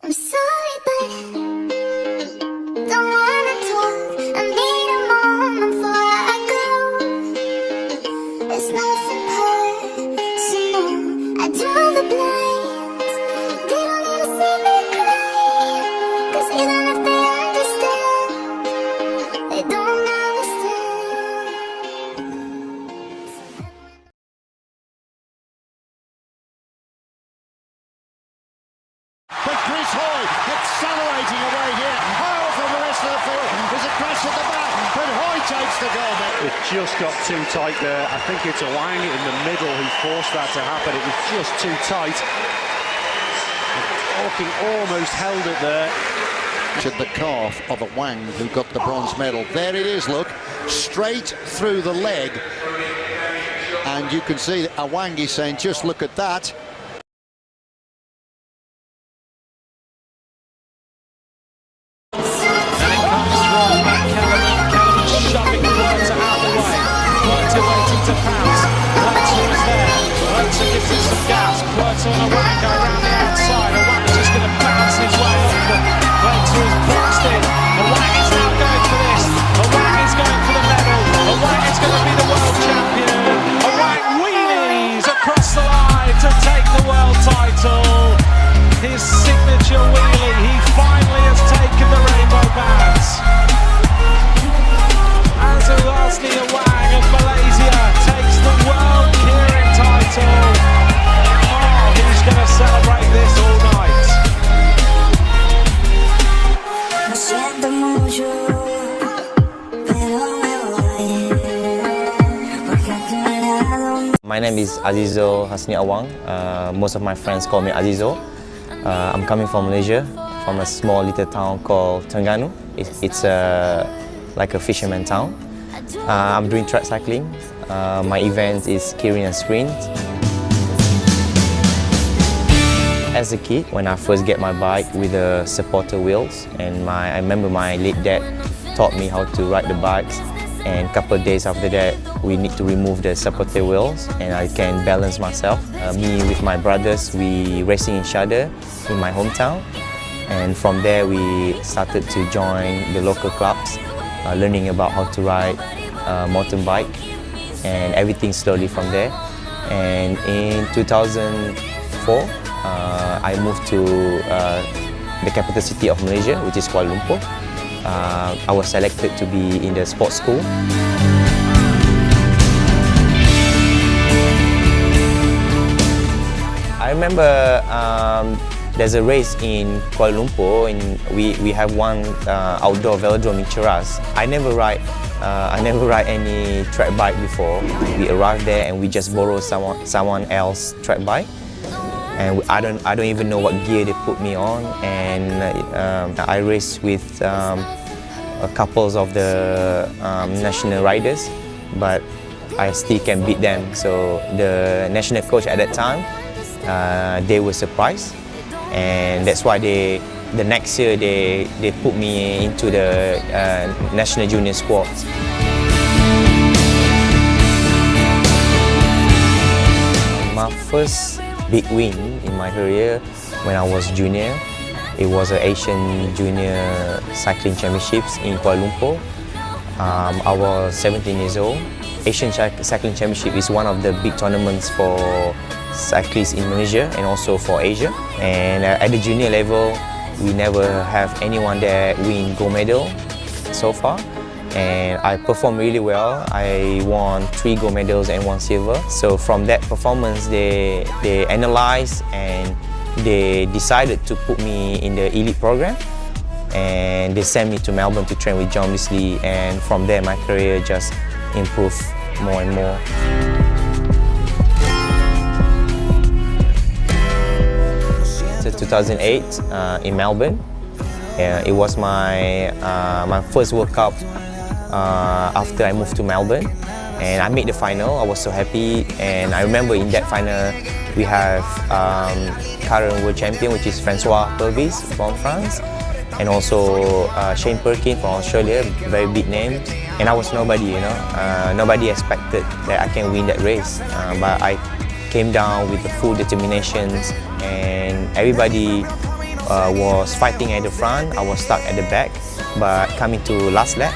I'm sorry, but don't wanna talk. I need a moment before I go. It's nothing personal. I draw the blinds. They don't need to see me cry. 'Cause even if they understand, they don't understand. But Chris Hoy accelerating away here. High from the rest of the field. There's a crash at the back, but Hoy takes the goal. It just got too tight there. I think it's Wang in the middle who forced that to happen. It was just too tight. Hawking almost held it there. The calf of a Wang who got the bronze medal. There it is, look, straight through the leg. And you can see that Wang is saying, just look at that. To pounce. Fletcher is there. Fletcher gives it some gas. Fletcher and Wang go around the outside. Wang is just going to bounce his way off them. Fletcher is boxed in. Wang is now going for this. Wang is going for the medal. Wang is going to be the world champion. Wang wheelies across the line to take the world title. His signature wheelie. He finally has taken the rainbow bands. As lastly Wang of Malaysia takes the world keirin title. Oh, he's going to celebrate this all night. My name is Azizo Hasni Awang. Most of my friends call me Azizo. I'm coming from Malaysia, from a small little town called Terengganu. It's like a fisherman town. I'm doing track cycling. My event is keirin and sprint. As a kid, when I first get my bike with the supporter wheels, and I remember my late dad taught me how to ride the bikes, and a couple of days after that we need to remove the supporter wheels and I can balance myself. Me with my brothers, we racing each other in my hometown, and from there we started to join the local clubs, learning about how to ride mountain bike, and everything slowly from there. And in 2004 I moved to the capital city of Malaysia, which is Kuala Lumpur. I was selected to be in the sports school. I remember there's a race in Kuala Lumpur, and we have one outdoor velodrome in Cheras. I never ride any track bike before. We arrived there and we just borrowed someone else's track bike, and I don't even know what gear they put me on. And I raced with a couple of the national riders, but I still can beat them. So the national coach at that time, they were surprised, and that's why the next year they put me into the national junior squads. My first big win in my career when I was junior, it was an Asian Junior Cycling Championships in Kuala Lumpur. I was 17 years old. Asian Cycling Championship is one of the big tournaments for cyclists in Malaysia and also for Asia. And at the junior level, we never have anyone that win gold medal so far. And I performed really well. I won 3 gold medals and 1 silver. So from that performance, they analyzed and they decided to put me in the elite program. And they sent me to Melbourne to train with John Wesley. And from there, my career just improved more and more. So 2008 in Melbourne. It was my first World Cup after I moved to Melbourne, and I made the final. I was so happy, and I remember in that final we have current world champion, which is Francois Purvis from France, and also Shane Perkins from Australia, very big name. And I was nobody, you know. Nobody expected that I can win that race, but I came down with the full determination, and everybody was fighting at the front. I was stuck at the back, but coming to last lap,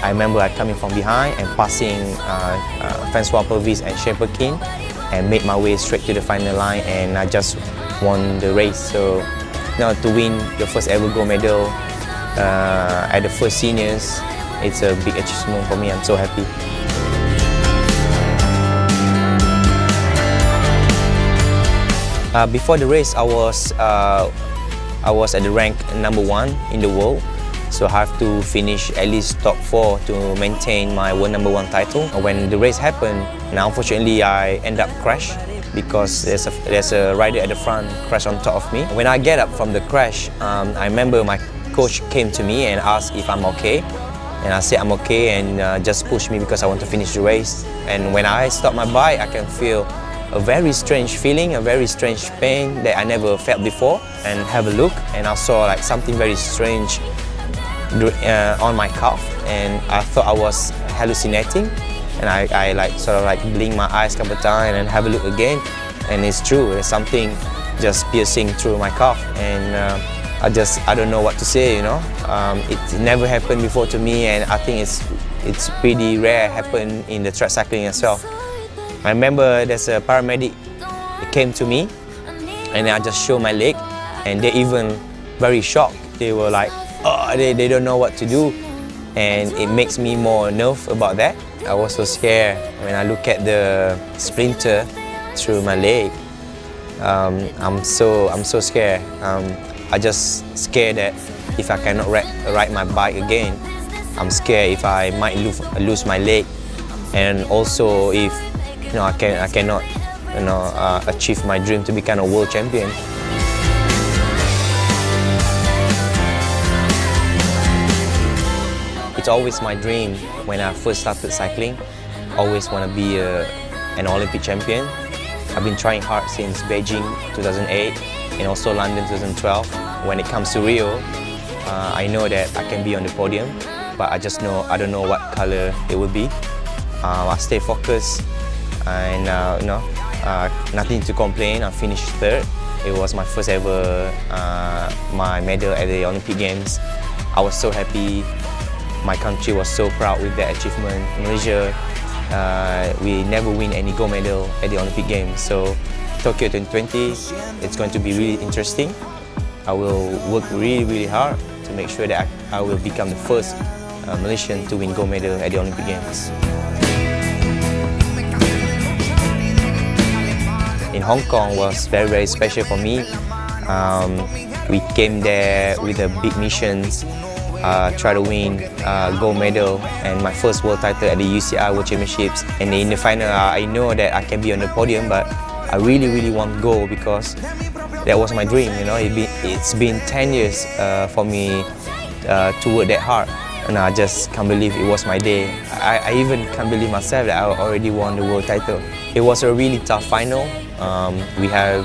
I remember I coming from behind and passing Francois Purvis and Shane Perkins, and made my way straight to the final line, and I just won the race. So now to win the first ever gold medal at the first seniors, it's a big achievement for me. I'm so happy. Before the race, I was at the rank #1 in the world. So I have to finish at least top 4 to maintain my world #1 title. When the race happened, now unfortunately I end up crash because there's a rider at the front crash on top of me. When I get up from the crash, I remember my coach came to me and asked if I'm okay. And I said I'm okay, and just pushed me because I want to finish the race. And when I stop my bike, I can feel a very strange feeling, a very strange pain that I never felt before. And have a look, and I saw like something very strange on my calf, and I thought I was hallucinating, and I like sort of like blink my eyes a couple of times and have a look again, and it's true, there's something just piercing through my calf, and I don't know what to say, you know. It never happened before to me, and I think it's pretty rare happen in the track cycling as well. I remember there's a paramedic that came to me, and I just showed my leg, and they even very shocked. They were like, oh, they don't know what to do, and it makes me more nervous about that. I was so scared when I look at the splinter through my leg. I'm so scared. I just scared that if I cannot ride my bike again, I'm scared if I might lose my leg, and also if I cannot achieve my dream to become a world champion. It's always my dream when I first started cycling. Always want to be an Olympic champion. I've been trying hard since Beijing 2008 and also London 2012. When it comes to Rio, I know that I can be on the podium, but I don't know what color it will be. I stay focused, and nothing to complain. I finished 3rd. It was my first ever my medal at the Olympic Games. I was so happy. My country was so proud with that achievement. Malaysia, we never win any gold medal at the Olympic Games. So Tokyo 2020, it's going to be really interesting. I will work really hard to make sure that I will become the first Malaysian to win gold medal at the Olympic Games. In Hong Kong was very special for me. We came there with a big mission. Try to win gold medal and my first world title at the UCI World Championships. And in the final, I know that I can be on the podium, but I really want gold because that was my dream. You know, it's been 10 years for me to work that hard, and I just can't believe it was my day. I even can't believe myself that I already won the world title. It was a really tough final. We have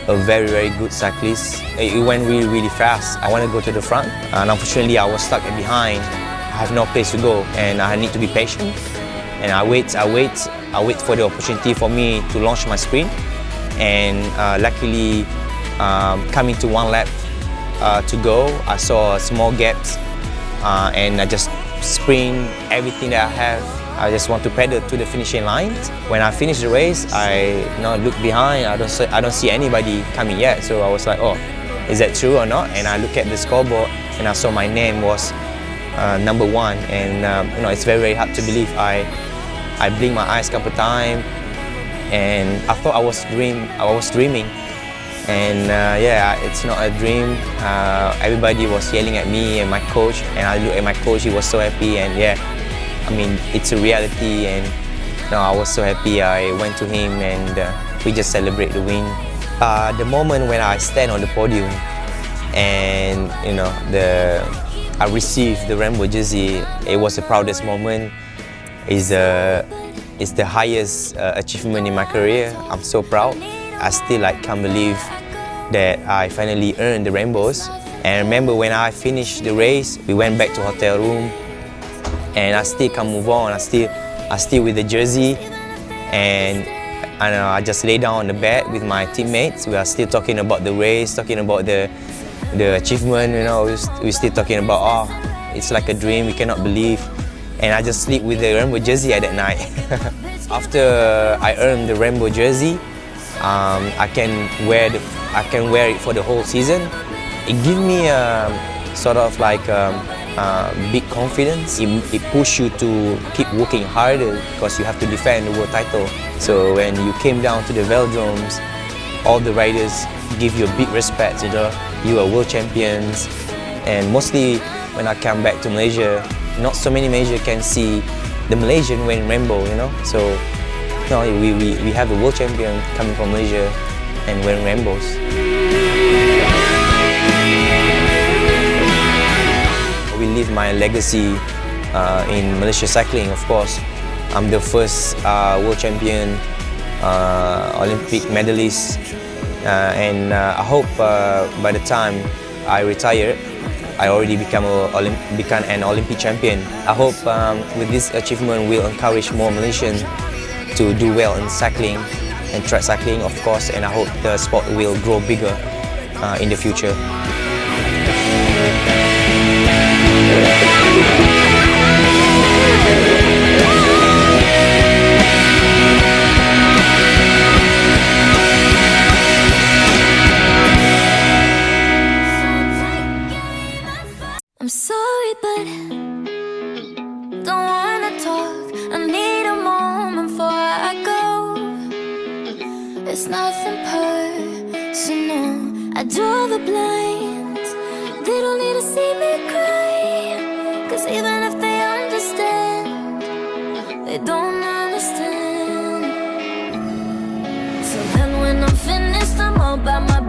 a very good cyclist. It went really fast. I want to go to the front, and unfortunately I was stuck behind. I have no place to go, and I need to be patient. And I wait for the opportunity for me to launch my sprint. And luckily, coming to 1 lap to go, I saw small gaps, and I just sprint everything that I have. I just want to pedal to the finishing line. When I finish the race, I look behind. I don't see anybody coming yet. So I was like, oh, is that true or not? And I look at the scoreboard, and I saw my name was number 1. And it's very hard to believe. I blinked my eyes a couple of times, and I thought I was dreaming. And yeah, it's not a dream. Everybody was yelling at me and my coach, and I looked at my coach. He was so happy, and yeah. I mean, it's a reality, and I was so happy. I went to him, and we just celebrate the win. The moment when I stand on the podium, and I received the rainbow jersey, it was the proudest moment. It's the highest achievement in my career. I'm so proud. I still can't believe that I finally earned the rainbows. And I remember when I finished the race, we went back to hotel room, and I still can't move on. I still with the jersey, and I just lay down on the bed with my teammates. We are still talking about the race, talking about the achievement. You know, we're still talking about, oh, it's like a dream. We cannot believe. And I just sleep with the rainbow jersey at that night. After I earned the rainbow jersey, I can wear it for the whole season. It gives me sort of like big confidence. It pushes you to keep working harder because you have to defend the world title. So when you came down to the velodromes, all the riders give you a big respect. You know, you are world champions, and mostly when I come back to Malaysia, not so many Malaysians can see the Malaysian wearing rainbow. You know, so we have a world champion coming from Malaysia and wearing rainbows. We leave my legacy in Malaysia cycling, of course. I'm the first world champion, Olympic medalist, and I hope by the time I retire, I already become an Olympic champion. I hope with this achievement will encourage more Malaysians to do well in cycling and track cycling, of course, and I hope the sport will grow bigger in the future. I'm sorry, but don't wanna talk. I need a moment before I go. It's nothing personal. I draw the blinds. They don't need to see me cry. 'Cause even if they understand, they don't understand. So then when I'm finished, I'm all by my